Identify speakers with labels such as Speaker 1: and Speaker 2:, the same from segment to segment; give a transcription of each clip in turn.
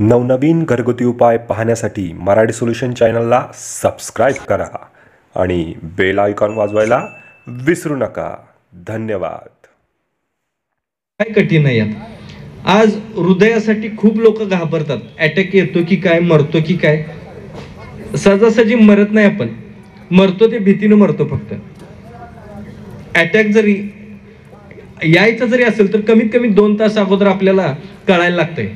Speaker 1: नवनवीन घरगुती उपाय पाहण्यासाठी मराठी सोल्युशन चॅनलला सबस्क्राईब करा आणि बेल आयकॉन वाजवायला विसरू नका. धन्यवाद.
Speaker 2: काय कठीण आहे यात. आज हृदयासाठी खूप लोक घाबरतात. अटॅक येतो की काय, मरतो की काय. सहजासहजी मरत नाही आपण, मरतो ते भीतीनं मरतो. फक्त अटॅक जरी यायचं जरी असेल तर कमीत कमी 2 तास अगोदर आपल्याला कळायला लागतंय.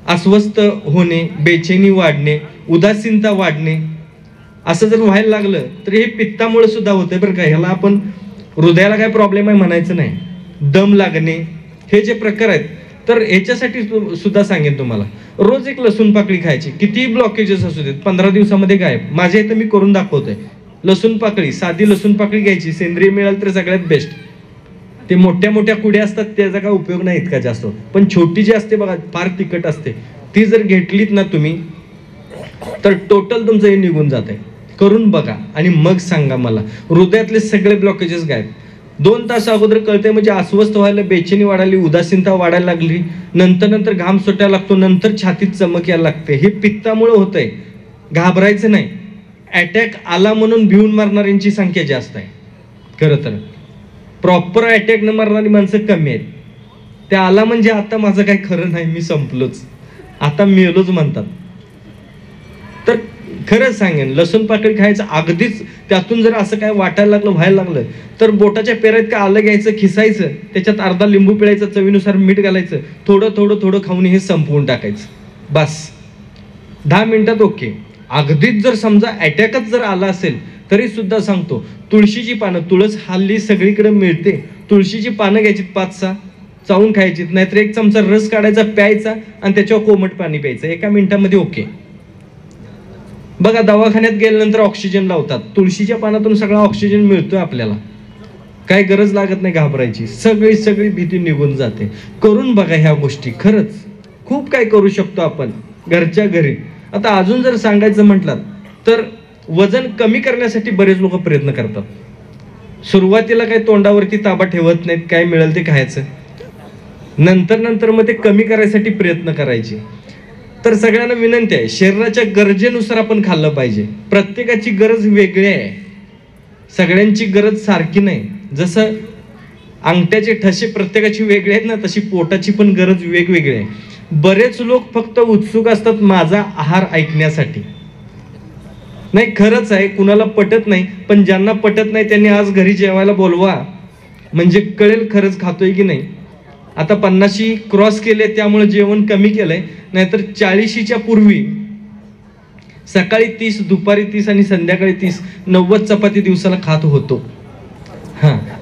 Speaker 2: अस्वस्थ होणे, बेचैनी वाढणे, उदासीनता वाढणे, असं जर व्हायला लागलं तर हे पित्तामुळे सुद्धा होतंय बरं का. ह्याला आपण हृदयाला काय प्रॉब्लेम आहे म्हणायचं नाही. दम लागणे, हे जे प्रकार आहेत, तर ह्याच्यासाठी सुद्धा सांगेन तुम्हाला. रोज एक लसूण पाकळी खायची. कितीही ब्लॉकेजेस असू देत, 15 दिवसामध्ये गायब. माझ्या इथं मी करून दाखवतोय. लसूण पाकळी, साधी लसूण पाकळी घ्यायची. सेंद्रिय मिळाल तर सगळ्यात बेस्ट. ते मोठ्या मोठ्या कुड्या असतात त्याचा काय उपयोग नाही इतका जास्त, पण छोटी जी असते बघा, फार तिखट असते, ती जर घेतलीत ना तुम्ही तर टोटल तुमचं हे निघून जात आहे. करून बघा आणि मग सांगा मला. हृदयातले सगळे ब्लॉकेजेस गायब. 2 तास अगोदर कळते म्हणजे अस्वस्थ व्हायला, बेचैनी वाढाली, उदासीनता वाढायला लागली, नंतर घाम सुटायला लागतो, नंतर छातीत चमक यायला लागते. हे पित्तामुळे होतंय. घाबरायचं नाही. अटॅक आला म्हणून भिवून मारणाऱ्यांची संख्या जास्त आहे. खरं तर प्रॉपर अटॅक न मारणारी माणसं कमी आहेत. ते आला म्हणजे आता माझं काही खरं नाही, मी संपलोच, आता मेलोच म्हणतात. तर खरंच सांगेन, लसूण पाकळी खायचं. अगदीच त्यातून जर असं काय वाटायला लागलं, व्हायला लागलं, तर बोटाच्या पेरात काय आलं घ्यायचं, खिसायचं, त्याच्यात अर्धा लिंबू पिळायचं, चवीनुसार मीठ घालायचं, थोडं खाऊन हे संपवून टाकायचं. बस 10 मिनिटात ओके. अगदीच जर समजा अटॅकच जर आला असेल तरी सुद्धा सांगतो, तुळशीची पानं, तुळस हल्ली सगळीकडे मिळते, तुळशीची पानं घ्यायची 5-6, चावून खायची, नाहीतर 1 चमचा रस काढायचा, प्यायचा आणि त्याच्यावर कोमट पाणी प्यायचं. 1 मिनिटामध्ये ओके. बघा, दवाखान्यात गेल्यानंतर ऑक्सिजन लावतात. तुळशीच्या पानातून सगळा ऑक्सिजन मिळतोय आपल्याला. काय गरज लागत नाही घाबरायची. सगळी भीती निघून जाते. करून बघा ह्या गोष्टी. खरंच खूप काय करू शकतो आपण घरच्या घरी. आता अजून जर सांगायचं म्हटलं तर वजन कमी करण्यासाठी बरेच लोक प्रयत्न करतात. सुरुवातीला काही तोंडावरती ताबा ठेवत नाहीत, काय मिळेल ते खायचं. नंतर मग ते कमी करायसाठी प्रयत्न करायचे. तर सगळ्यांना विनंती आहे, शरीराच्या गरजेनुसार आपण खाल्लं पाहिजे. प्रत्येकाची गरज वेगळी आहे, सगळ्यांची गरज सारखी नाही. जसं अंगठ्याचे ठसे प्रत्येकाची वेगळे आहेत ना, तशी पोटाची पण गरज वेगवेगळी आहे. बरेच लोक फक्त उत्सुक असतात माझा आहार ऐकण्यासाठी. नाही, खरंच आहे, कुणाला पटत नाही, पण ज्यांना पटत नाही त्यांनी आज घरी जेवायला बोलवा, म्हणजे कळेल खरंच खातोय की नाही. आता 50 क्रॉस केले त्यामुळे जेवण कमी केलंय, नाहीतर 40च्या पूर्वी सकाळी 30, दुपारी 30 आणि संध्याकाळी 30, 90 चपाती दिवसाला खात होतो.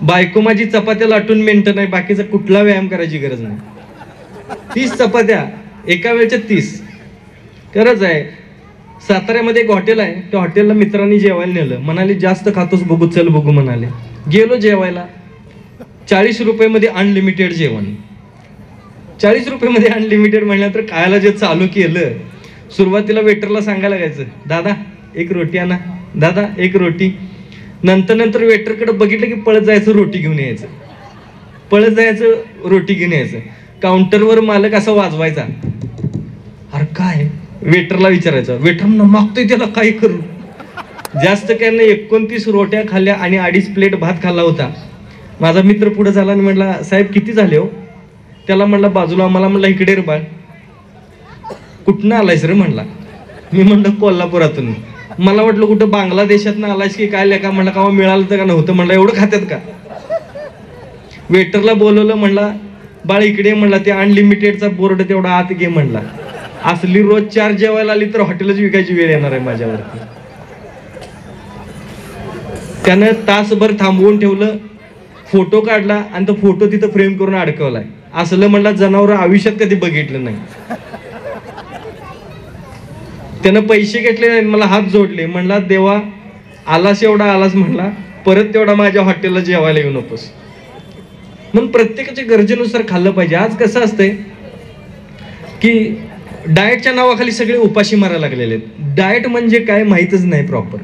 Speaker 2: बायको माझी चपात्या लाटून मेंटेन नाही, बाकीचा कुठला व्यायाम करायची गरज नाही. 30 चपात्या एका वेळच्या 30. खरंच आहे. साताऱ्यामध्ये एक हॉटेल आहे, त्या हॉटेलला मित्रांनी जेवायला नेलं. म्हणाले जास्त खातोस, बघू, चल बघू म्हणाले. गेलो जेवायला. 40 रुपयामध्ये अनलिमिटेड जेवण. 40 रुपयामध्ये अनलिमिटेड म्हणलं तर खायला जे चालू केलं, सुरुवातीला वेटरला सांगायला लागायचं, दादा 1 रोटी आणा, दादा 1 रोटी. नंतर वेटरकडे बघितलं की पळत जायचं, रोटी घेऊन यायचं, पळत जायचं, रोटी घेऊन यायचं. काउंटरवर मालक असा वाजवायचा, अरे काय, वेटरला विचारायचं, वेटर मागतोय त्याला काय करू. जास्त काय नाही, 29 रोट्या खाल्ल्या आणि 2.5 प्लेट भात खाल्ला होता. माझा मित्र पुढे झाला आणि म्हणला, साहेब किती झाले हो. त्याला म्हणला बाजूला, मला म्हणला इकडे रे बाळ. कुठनं आलायस रे म्हणला. मी म्हणलं कोल्हापुरातून. मला वाटलं कुठं बांगलादेशातनं आलायस की काय लेका. म्हणला का मिळालं तर का नव्हतं. म्हणलं एवढं खात्यात का. वेटरला बोलवलं, म्हणला बाळ इकडे, म्हणला ते अनलिमिटेडचा बोर्ड तेवढा आत घे म्हणला. असली रोज 4 जेवायला आली तर हॉटेलच विकायची वेळ येणार आहे माझ्यावरती. त्यानं तासभर थांबवून ठेवलं, फोटो काढला आणि तो फोटो तिथं फ्रेम करून अडकवलाय. असलं म्हणला जनावर आयुष्यात कधी बघितलं नाही. त्यानं पैसे घेतले नाही, मला हात जोडले. म्हणला देवा, आलास एवढा आलास म्हणला, परत तेवढा माझ्या हॉटेलला जेवायला येऊ नकोस. म्हणून प्रत्येकाच्या गरजेनुसार खाल्लं पाहिजे. आज कसं असतंय की डाएटच्या नावाखाली सगळे उपाशी मारायला लागलेले आहेत. डाएट म्हणजे काय माहीतच नाही प्रॉपर.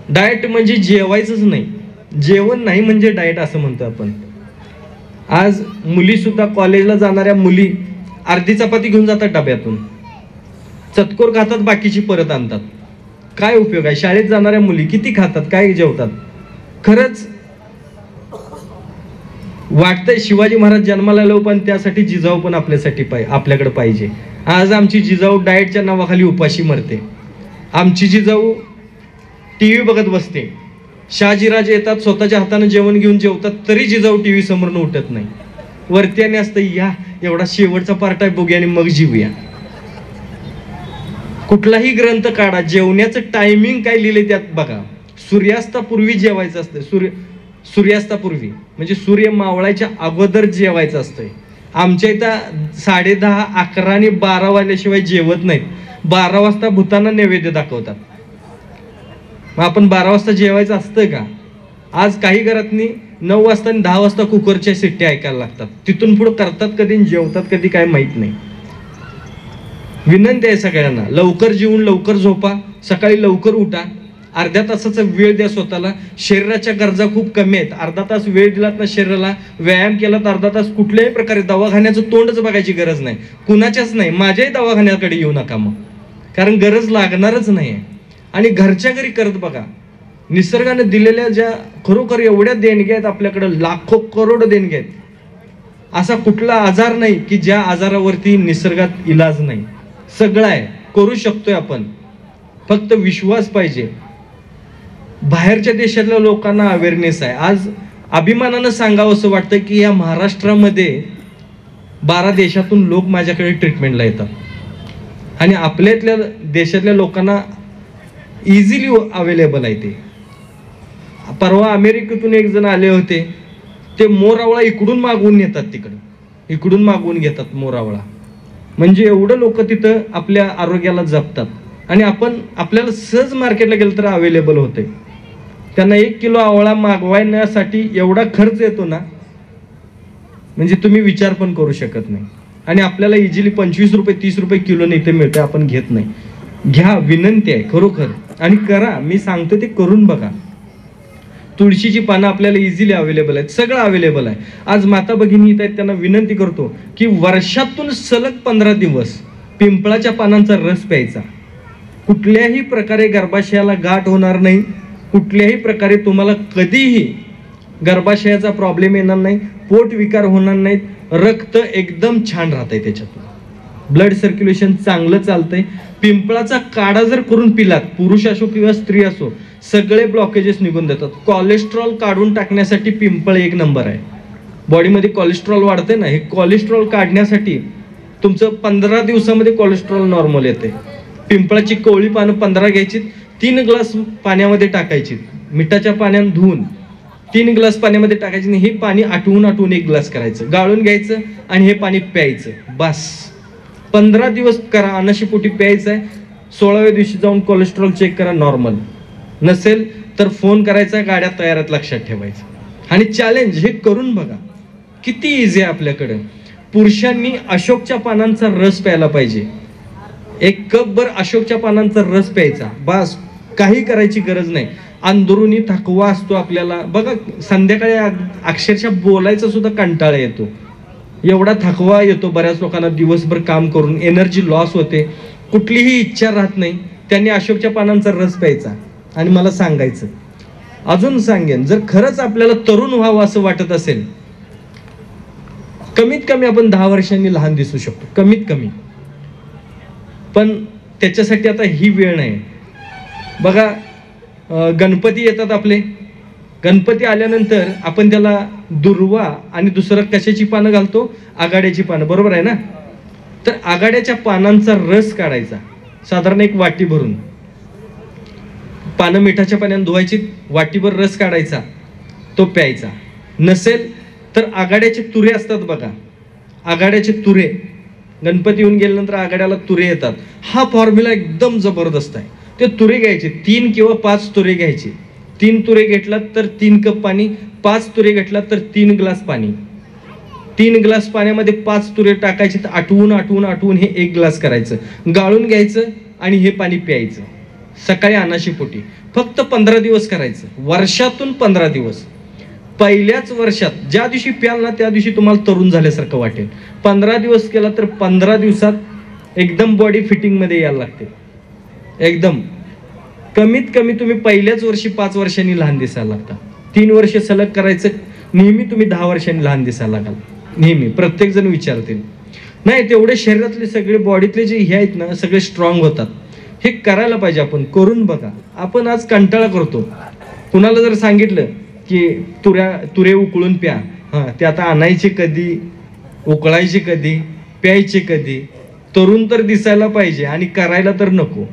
Speaker 2: डाएट म्हणजे जेवायचंच नाही, जेवण नाही म्हणजे डाएट असं म्हणतो आपण. आज मुली सुद्धा, कॉलेजला जाणाऱ्या मुली अर्धी चपाती घेऊन जातात डब्यातून, चतकोर खातात, बाकीची परत आणतात. काय उपयोग आहे? शाळेत जाणाऱ्या मुली किती खातात, काय जेवतात? खरंच वाटतंय शिवाजी महाराज जन्माला आलो, पण त्यासाठी जिजाऊ पण आपल्याकडे पाहिजे. आज आमची जिजाऊ डाएटच्या नावाखाली उपाशी मरते. आमची जिजाऊ टीव्ही बघत बसते. शहाजीराजे येतात, स्वतःच्या हाताने जेवण घेऊन जेवतात, तरी जिजाऊ टीव्ही समोरून उठत नाही. वरती आणि असतं, या एवढा शेवटचा पार्ट आहे, बघूया आणि मग जीवूया. कुठलाही ग्रंथ काढा, जेवण्याचं टायमिंग काय लिहिले त्यात बघा. सूर्यास्तापूर्वी जेवायचं असतं. सूर्यास्तापूर्वी म्हणजे सूर्य मावळायच्या अगोदर जेवायचं असतंय. आमच्या इथं 10:30, 11 आणि 12 वाजल्याशिवाय जेवत नाहीत. 12 वाजता भूतांना नैवेद्य दाखवतात. मग आपण 12 वाजता जेवायचं असतं का? आज काही घरातनी 9 वाजता आणि 10 वाजता कुकरच्या शिट्ट्या ऐकायला लागतात. तिथून पुढे करतात कधी, जेवतात कधी, काय माहित नाही. विनंती आहे सगळ्यांना, लवकर जेवून लवकर झोपा, सकाळी लवकर उठा, अर्ध्या तासाचा वेळ द्या स्वतःला. शरीराच्या गरजा खूप कमी आहेत. अर्धा तास वेळ दिलात ना शरीराला, व्यायाम केलात अर्धा तास, कुठल्याही प्रकारे दवाखान्याचं तोंडच बघायची गरज नाही, कुणाच्याच नाही. माझ्याही दवाखान्याकडे येऊ नका मग, कारण गरज लागणारच नाही आहे. आणि घरच्या घरी करत बघा. निसर्गाने दिलेल्या ज्या खरोखर एवढ्या देणग्या आहेत आपल्याकडे, लाखो करोड देणग्या आहेत. असा कुठला आजार नाही की ज्या आजारावरती निसर्गात इलाज नाही. सगळं आहे, करू शकतोय आपण, फक्त विश्वास पाहिजे. बाहेरच्या देशातल्या लोकांना अवेअरनेस आहे. आज अभिमानानं सांगावं असं वाटतं की या महाराष्ट्रामध्ये 12 देशातून लोक माझ्याकडे ट्रीटमेंटला येतात, आणि आपल्यातल्या देशातल्या लोकांना इझिली अवेलेबल आहे. ते परवा अमेरिकेतून एक जण आले होते, ते मोरावळा इकडून मागवून येतात, इकडून मागवून घेतात मोरावळा. म्हणजे एवढं लोक तिथं आपल्या आरोग्याला जपतात. आणि आपल्याला सहज मार्केटला गेलं तर अवेलेबल होते. त्यांना 1 किलो आवळा मागवण्यासाठी एवढा खर्च येतो ना, म्हणजे तुम्ही विचार पण करू शकत नाही. आणि आपल्याला इझिली 25 रुपये 30 रुपये किलोने इथे मिळते, आपण घेत नाही. घ्या, विनंती आहे खरोखर, आणि करा. मी सांगतो ते करून बघा. तुळशीची पानं आपल्याला इझिली अवेलेबल आहेत, सगळं अवेलेबल आहे. आज माता भगिनी येत आहेत, त्यांना विनंती करतो की वर्षातून सलग 15 दिवस पिंपळाच्या पानांचा रस प्यायचा. कुठल्याही प्रकारे गर्भाशयाला गाठ होणार नाही, कुठल्याही प्रकारे तुम्हाला कधीही गर्भाशयाचा प्रॉब्लेम येणार नाही, पोट विकार होणार नाहीत, रक्त एकदम छान राहतंय, त्याच्यातून ब्लड सर्क्युलेशन चांगलं चालतंय. पिंपळाचा काढा जर करून पिलात, पुरुष असो किंवा स्त्री असो, सगळे ब्लॉकेजेस निघून देतात. कोलेस्ट्रॉल काढून टाकण्यासाठी पिंपळ 1 नंबर आहे. बॉडीमध्ये कोलेस्ट्रॉल वाढते ना, हे कोलेस्ट्रॉल काढण्यासाठी तुमचं 15 दिवसामध्ये कोलेस्ट्रॉल नॉर्मल येते. पिंपळाची कोवळी पानं 15 घ्यायची, 3 ग्लास पाण्यामध्ये टाकायची, मिठाच्या पाण्याने धुवून 3 ग्लास पाण्यामध्ये टाकायची, हे पाणी आटवून 1 ग्लास करायचं, गाळून घ्यायचं आणि हे पाणी प्यायचं. बस 15 दिवस करा, अनाशीपोटी प्यायचं आहे. 16व्या दिवशी जाऊन कोलेस्ट्रॉल चेक करा, नॉर्मल नसेल तर फोन करायचा, गाड्या तयारात, लक्षात ठेवायचं. आणि चॅलेंज हे करून बघा, किती इझी आहे आपल्याकडे. पुरुषांनी अशोकच्या पानांचा रस प्यायला पाहिजे. 1 कपभर अशोकच्या पानांचा रस प्यायचा, बस, काही करायची गरज नाही. अंदरुनी थकवा असतो आपल्याला बघा, संध्याकाळी अक्षरशः बोलायचा सुद्धा कंटाळा येतो, एवढा थकवा येतो बऱ्याच लोकांना. दिवसभर काम करून एनर्जी लॉस होते, कुठलीही इच्छा राहत नाही. त्यांनी अशोकच्या पानांचा रस प्यायचा आणि मला सांगायचं. अजून सांगेन, जर खरंच आपल्याला तरुण व्हावं असं वाटत असेल, कमीत कमी आपण 10 वर्षांनी लहान दिसू शकतो, कमीत कमी. पण त्याच्यासाठी आता ही वेळ नाही. बघा, गणपती येतात आपले, गणपती आल्यानंतर आपण त्याला दुर्वा आणि दुसरं कशाची पानं घालतो? आघाड्याची पानं, बरोबर आहे ना? तर आघाड्याच्या पानांचा रस काढायचा, साधारण 1 वाटी भरून. पानं मिठाच्या पाण्याने धुवायची, वाटीभर रस काढायचा, तो प्यायचा. नसेल तर आघाड्याचे तुरे असतात बघा, आघाड्याचे तुरे, गणपती येऊन गेल्यानंतर आघाड्याला तुरे येतात. हा फॉर्म्युला एकदम जबरदस्त आहे. ते तुरे घ्यायचे, 3 किंवा 5 तुरे घ्यायचे. 3 तुरे घेतलात तर 3 कप पाणी, 5 तुरे घेतलात तर 3 ग्लास पाणी. 3 ग्लास पाण्यामध्ये 5 तुरे टाकायचे, तर आटवून हे 1 ग्लास करायचं, गाळून घ्यायचं आणि हे पाणी प्यायचं सकाळी अनाशी पोटी. फक्त 15 दिवस करायचं, वर्षातून 15 दिवस. पहिल्याच वर्षात ज्या दिवशी प्याल ना त्या दिवशी तुम्हाला तरुण झाल्यासारखं वाटेल. 15 दिवस केला तर 15 दिवसात एकदम बॉडी फिटिंगमध्ये यायला लागते. एकदम कमीत कमी तुम्ही पहिल्याच वर्षी 5 वर्षांनी लहान दिसायला लागता. 3 वर्ष सलग करायचं, नेहमी तुम्ही 10 वर्षांनी लहान दिसायला लागाल. नेहमी प्रत्येक जण विचारतील, नाही तेवढे शरीरातले सगळे बॉडीतले जे हे आहेत ना सगळे स्ट्रॉंग होतात. हे करायला पाहिजे. आपण करून बघा. आपण आज कंटाळा करतो. कुणाला जर सांगितलं की तुरे उकळून प्या, ते आता आणायचे कधी, उकळायचे कधी, प्यायचे कधी. तरुण तर दिसायला पाहिजे आणि करायला तर नको.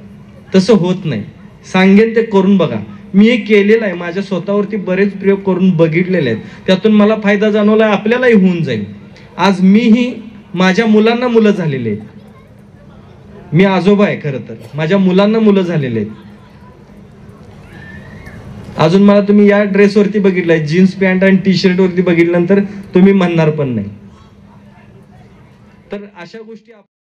Speaker 2: तसं होत नाही. सांगेन ते करून बघा. मी हे केलेलं आहे. माझ्या स्वतःवरती बरेच प्रयोग करून बघितलेले आहेत. त्यातून मला फायदा जाणवला. आपल्यालाही होऊन जाईल. आज मीही, माझ्या मुलांना मुलं झालेले आहेत. मी आजोबा आहे खरं तर. माझ्या मुलांना मुलं झालेले आहेत. अजून मला तुम्ही या ड्रेसवरती बघितलंय, जीन्स पॅन्ट आणि टी शर्ट वरती बघितल्यानंतर तुम्ही म्हणणार पण नाही. तर अशा गोष्टी